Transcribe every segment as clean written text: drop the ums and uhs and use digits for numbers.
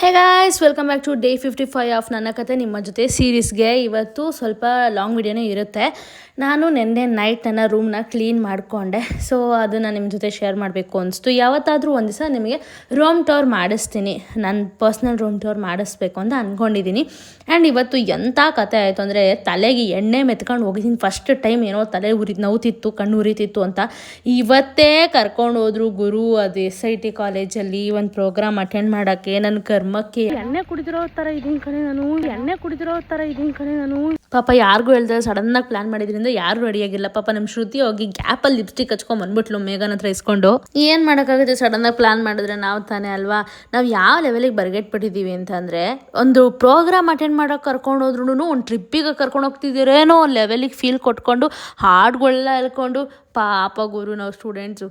Hey guys, welcome back to day 55 of ನನ್ನ ಕತೆ ನಿಮ್ಮ ಜೊತೆ ಸೀರೀಸ್ಗೆ. ಇವತ್ತು ಸ್ವಲ್ಪ ಲಾಂಗ್ ವಿಡಿಯೋನೇ ಇರುತ್ತೆ. ನಾನು ನೆನ್ನೆ ನೈಟ್ ನನ್ನ ರೂಮ್ನ ಕ್ಲೀನ್ ಮಾಡಿಕೊಂಡೆ. ಸೊ ಅದನ್ನು ನಿಮ್ಮ ಜೊತೆ ಶೇರ್ ಮಾಡಬೇಕು ಅನಿಸ್ತು. ಯಾವತ್ತಾದರೂ ಒಂದು ದಿವಸ ನಿಮಗೆ ರೂಮ್ ಟೂರ್ ಮಾಡಿಸ್ತೀನಿ, ನನ್ನ ಪರ್ಸ್ನಲ್ ರೂಮ್ ಟೂರ್ ಮಾಡಿಸ್ಬೇಕು ಅಂತ ಅಂದ್ಕೊಂಡಿದ್ದೀನಿ. ಆ್ಯಂಡ್ ಇವತ್ತು ಎಂಥ ಕತೆ ಆಯಿತು ಅಂದರೆ, ತಲೆಗೆ ಎಣ್ಣೆ ಮೆತ್ಕೊಂಡು ಹೋಗಿದ್ದೀನಿ. ಫಸ್ಟ್ ಟೈಮ್ ಏನೋ ತಲೆ ನೋವ್ತಿತ್ತು, ಕಣ್ಣು ಉರಿತಿತ್ತು ಅಂತ ಇವತ್ತೇ ಕರ್ಕೊಂಡು ಹೋದ್ರು ಗುರು. ಅದು SIT ಕಾಲೇಜಲ್ಲಿ ಒಂದು ಪ್ರೋಗ್ರಾಮ್ ಅಟೆಂಡ್ ಮಾಡೋಕ್ಕೆ. ನನ್ನ ಕರ್ಮಕ್ಕೆ ಎಣ್ಣೆ ಕುಡಿದಿರೋ ಥರ ಇದೀನಿ ಕಣೆ ನಾನು. ಪಾಪ ಯಾರಿಗೂ ಹೇಳ್ತಾರೆ, ಸಡನ್ನಾಗಿ ಪ್ಲಾನ್ ಮಾಡಿದ್ರಿಂದ ಯಾರು ರೆಡಿಯಾಗಿಲ್ಲ. ಪಾಪ ನಮ್ಮ ಶ್ರುತಿ ಹೋಗಿ ಗ್ಯಾಪಲ್ಲಿ ಲಿಪ್ಸ್ಟಿಕ್ ಹಚ್ಕೊಂಡು ಬಂದ್ಬಿಟ್ಲು ಮೇಘನ ಹತ್ರ ಇಸ್ಕೊಂಡು. ಏನು ಮಾಡೋಕ್ಕಾಗುತ್ತೆ, ಸಡನ್ನಾಗಿ ಪ್ಲಾನ್ ಮಾಡಿದ್ರೆ ನಾವು ತಾನೇ ಅಲ್ವಾ. ನಾವು ಯಾವ ಲೆವೆಲಿಗೆ ಬರ್ಗೆಟ್ಬಿಟ್ಟಿದ್ದೀವಿ ಅಂತಂದರೆ, ಒಂದು ಪ್ರೋಗ್ರಾಮ್ ಅಟೆಂಡ್ ಮಾಡೋಕೆ ಕರ್ಕೊಂಡು ಹೋದ್ರೂ ಒಂದು ಟ್ರಿಪ್ಪಿಗೆ ಕರ್ಕೊಂಡು ಹೋಗ್ತಿದ್ದೀರೇನೋ ಲೆವೆಲಿಗೆ ಫೀಲ್ ಕೊಟ್ಕೊಂಡು ಹಾಡುಗಳೆಲ್ಲ ಹೇಳ್ಕೊಂಡು. ಪಾಪ ಗುರು ನಾವು ಸ್ಟೂಡೆಂಟ್ಸು.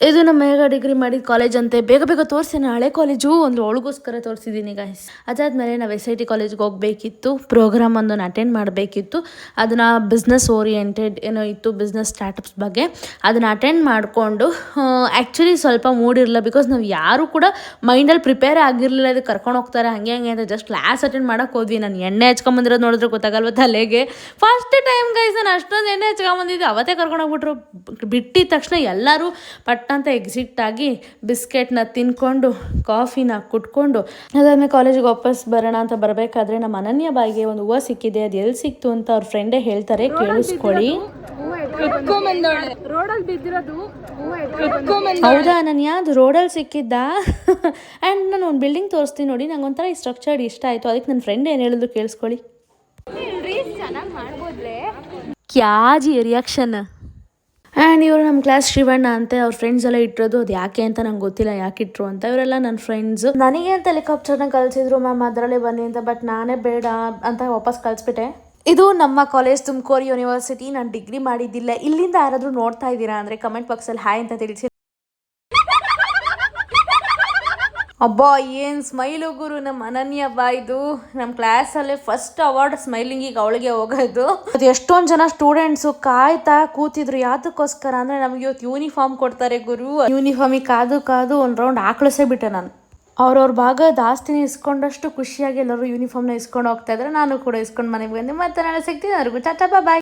ಇದು ನಮ್ಮ ಮೇಘ ಡಿಗ್ರಿ ಮಾಡಿದ ಕಾಲೇಜ್ ಅಂತೆ. ಬೇಗ ಬೇಗ ತೋರಿಸ್ತೀನಿ, ಹಳೆ ಕಾಲೇಜು ಒಂದು ಅವಳಿಗೋಸ್ಕರ ತೋರಿಸಿದ್ದೀನಿ ಗೈಸ್. ಅದಾದಮೇಲೆ ನಾವು SIT ಕಾಲೇಜ್ಗೆ ಹೋಗಬೇಕಿತ್ತು, ಪ್ರೋಗ್ರಾಮ್ ಒಂದನ್ನು ಅಟೆಂಡ್ ಮಾಡಬೇಕಿತ್ತು. ಅದನ್ನು ಬಿಸ್ನೆಸ್ ಓರಿಯೆಂಟೆಡ್ ಏನೋ ಇತ್ತು, ಬಿಸ್ನೆಸ್ ಸ್ಟಾರ್ಟಪ್ಸ್ ಬಗ್ಗೆ. ಅದನ್ನು ಅಟೆಂಡ್ ಮಾಡಿಕೊಂಡು ಆ್ಯಕ್ಚುಲಿ ಸ್ವಲ್ಪ ಮೂಡಿರಲಿಲ್ಲ, ಬಿಕಾಸ್ ನಾವು ಯಾರೂ ಕೂಡ ಮೈಂಡಲ್ಲಿ ಪ್ರಿಪೇರ್ ಆಗಿರಲಿಲ್ಲ. ಇದಕ್ಕೆ ಕರ್ಕೊಂಡು ಹೋಗ್ತಾರೆ ಹಾಗೆ ಅಂತ ಜಸ್ಟ್ ಕ್ಲಾಸ್ ಅಟೆಂಡ್ ಮಾಡೋಕೆ ಹೋದ್ವಿ. ನಾನು ಎಣ್ಣೆ ಹಚ್ಕೊಂಬಂದಿರೋದು ನೋಡಿದ್ರೆ ಗೊತ್ತಾಗಲ್ವ ತಲೆಗೆ. ಫಸ್ಟ್ ಟೈಮ್ ಗೈಸ್ ನಾನು ಅಷ್ಟೊಂದು ಎಣ್ಣೆ ಹಚ್ಕೊಂಬಂದಿದ್ದೆ. ಅವತ್ತೇ ಕರ್ಕೊಂಡು ಹೋಗ್ಬಿಟ್ರು. ಬಿಟ್ಟಿದ ತಕ್ಷಣ ಎಲ್ಲರೂ ಅಂತ ಎಕ್ಸಿಟ್ ಆಗಿ ಬಿಸ್ಕೆಟ್ನ ತಿನ್ಕೊಂಡು ಕಾಫಿನ ಕುಟ್ಕೊಂಡು ಅದಾದ್ಮೇಲೆ ಕಾಲೇಜಿಗೆ ವಾಪಸ್ ಬರೋಣ ಅಂತ ಬರಬೇಕಾದ್ರೆ ನಮ್ಮ ಅನನ್ಯ ಬಾಯಿಗೆ ಒಂದು ಹೂವು ಸಿಕ್ಕಿದೆ. ಅದು ಎಲ್ಲಿ ಸಿಕ್ತು ಅಂತ ಅವ್ರ ಫ್ರೆಂಡೇ ಹೇಳ್ತಾರೆ, ಕೇಳಿಸ್ಕೊಳ್ಳಿ. ಹೌದಾ ಅನನ್ಯ, ಅದು ರೋಡಲ್ಲಿ ಸಿಕ್ಕಿದ್ದ. ಆ್ಯಂಡ್ ನಾನು ಒಂದು ಬಿಲ್ಡಿಂಗ್ ತೋರಿಸ್ತೀನಿ ನೋಡಿ, ನಂಗೆ ಒಂಥರ ಈ ಸ್ಟ್ರಕ್ಚರ್ಡ್ ಇಷ್ಟ ಆಯಿತು. ಅದಕ್ಕೆ ನನ್ನ ಫ್ರೆಂಡ್ ಏನು ಹೇಳಿದ್ರು ಕೇಳಿಸ್ಕೊಳ್ಳಿ. ಕ್ಯಾಜಿ ರಿಯಾಕ್ಷನ್. ಆ್ಯಂಡ್ ಇವರು ನಮ್ಮ ಕ್ಲಾಸ್ ಶ್ರೀವಣ್ಣ ಅಂತೆ. ಅವ್ರ ಫ್ರೆಂಡ್ಸ್ ಎಲ್ಲ ಇಟ್ಟಿರೋದು, ಅದು ಯಾಕೆ ಅಂತ ನಂಗೆ ಗೊತ್ತಿಲ್ಲ, ಯಾಕೆ ಇಟ್ಟರು ಅಂತ. ಇವರೆಲ್ಲ ನನ್ನ ಫ್ರೆಂಡ್ಸ್. ನನಗೆ ಅಂತ ಹೆಲಿಕಾಪ್ಟರ್ನ ಕಳಿಸಿದ್ರು ಮ್ಯಾಮ್, ಅದರಲ್ಲೇ ಬನ್ನಿ ಅಂತ. ಬಟ್ ನಾನೇ ಬೇಡ ಅಂತ ವಾಪಸ್ ಕಳಿಸ್ಬಿಟ್ಟೆ. ಇದು ನಮ್ಮ ಕಾಲೇಜ್, ತುಮಕೂರು ಯೂನಿವರ್ಸಿಟಿ. ನಾನು ಡಿಗ್ರಿ ಮಾಡಿದ್ದಿಲ್ಲ. ಇಲ್ಲಿಂದ ಯಾರಾದರೂ ನೋಡ್ತಾ ಇದ್ದೀರಾ ಅಂದರೆ ಕಮೆಂಟ್ ಬಾಕ್ಸಲ್ಲಿ ಹಾಯ್ ಅಂತ ತಿಳಿಸಿ. ಅಬ್ಬಾ ಏನು ಸ್ಮೈಲು ಗುರು ನಮ್ಮ ಅನನ್ಯ ಬಾಯ್ದು. ನಮ್ಮ ಕ್ಲಾಸಲ್ಲೇ ಫಸ್ಟ್ ಅವಾರ್ಡ್ ಸ್ಮೈಲಿಂಗಿಗೆ ಅವಳಿಗೆ ಹೋಗೋದು. ಅದು ಎಷ್ಟೊಂದು ಜನ ಸ್ಟೂಡೆಂಟ್ಸು ಕಾಯ್ತಾ ಕೂತಿದ್ರು. ಯಾತಕ್ಕೋಸ್ಕರ ಅಂದರೆ ನಮಗೆ ಇವತ್ತು ಯೂನಿಫಾರ್ಮ್ ಕೊಡ್ತಾರೆ ಗುರು. ಯೂನಿಫಾರ್ಮಿಗೆ ಕಾದು ಒಂದು ರೌಂಡ್ ಹಾಕ್ಳಿಸೇ ಬಿಟ್ಟೆ ನಾನು. ಅವ್ರವ್ರ ಭಾಗ ಜಾಸ್ತಿನೇ ಇಸ್ಕೊಂಡಷ್ಟು ಖುಷಿಯಾಗಿ ಎಲ್ಲರೂ ಯೂನಿಫಾರ್ಮ್ನ ಇಸ್ಕೊಂಡು ಹೋಗ್ತಾ ಇದ್ರೆ ನಾನು ಕೂಡ ಇಸ್ಕೊಂಡು ಮನೆಗೆ ಬಂದೆ. ಮತ್ತೆ ನಾಳೆ ಸಿಗ್ತೀನಿ. ಅವ್ರಿಗೂ ಟಾಟಾ ಬಾಯ್.